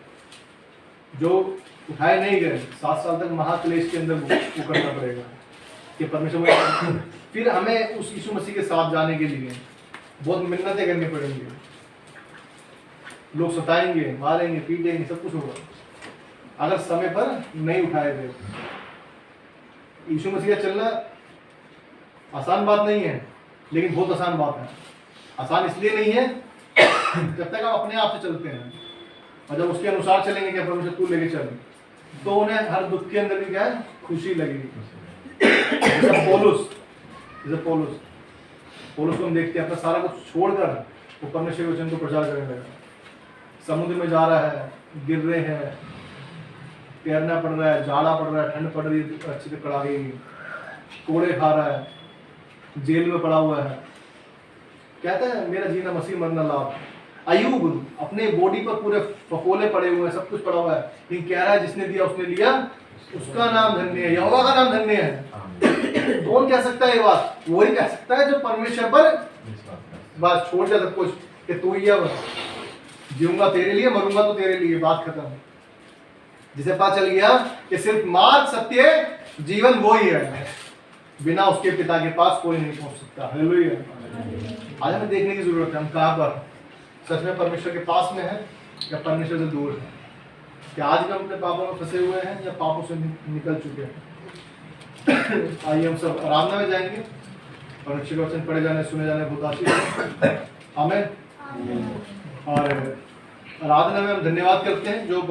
जो उठाए नहीं गए, 7 साल तक महाक्लेश के अंदर वो करना पड़ेगा कि परमेश्वर। फिर हमें उस यीशु मसीह के साथ जाने के लिए बहुत मिन्नतें करनी पड़ेंगी। लोग सताएंगे, मारेंगे, पीटेंगे, सब कुछ होगा अगर समय पर नहीं उठाए गए। यीशु मसीह का चलना आसान बात नहीं है, लेकिन बहुत आसान बात है। आसान इसलिए नहीं है जब तक आप अपने आप से चलते हैं, और जब उसके अनुसार चलेंगे कि परमेश्वर तू लेके चल, तो उन्हें हर दुख के अंदर भी क्या है, खुशी लगेगी। जैसे पौलुस को हम देखते हैं, अपना सारा कुछ छोड़कर वो परमेश्वर के वचन को प्रचार करने लगा। समुद्र में जा रहा है, गिर रहे हैं, तैरना पड़ रहा है, जाड़ा पड़ रहा है, ठंड पड़ रही है अच्छी से कड़ाके की, कोड़े खा रहा है, जेल में पड़ा हुआ है। कहता है मेरा जीना मसीह, मरना लाभ। अय्यूब अपने बॉडी पर पूरे फफोले पड़े हुए हैं, सब कुछ पड़ा हुआ है, लेकिन कह रहा है जिसने दिया उसने लिया, उसका नाम धन्य है, यहोवा का नाम धन्य है। कौन कह सकता है ये बात? वही कह सकता है जो परमेश्वर पर बस छोड़ दिया सब कुछ कि तू ही अब जीऊंगा तेरे लिए, मरूंगा तो तेरे लिए, बात खत्म। जिसे पता चल गया कि सिर्फ मार्ग, सत्य, जीवन वो ही है, बिना उसके पिता के पास कोई नहीं पहुंच सकता। हालेलुया। आज हमें देखने की जरूरत है हम कहाँ पर सच में परमेश्वर के पास में है या परमेश्वर से दूर है। क्या आज भी हम अपने पापों में फंसे हुए हैं या पापों से निकल चुके हैं? आइए हम सब आराधना में जाएंगे, परमेश्वर के वचन पढ़े जाने, सुने जाने बहुत आशीष। आमीन। और आराधना में हम धन्यवाद करते हैं जो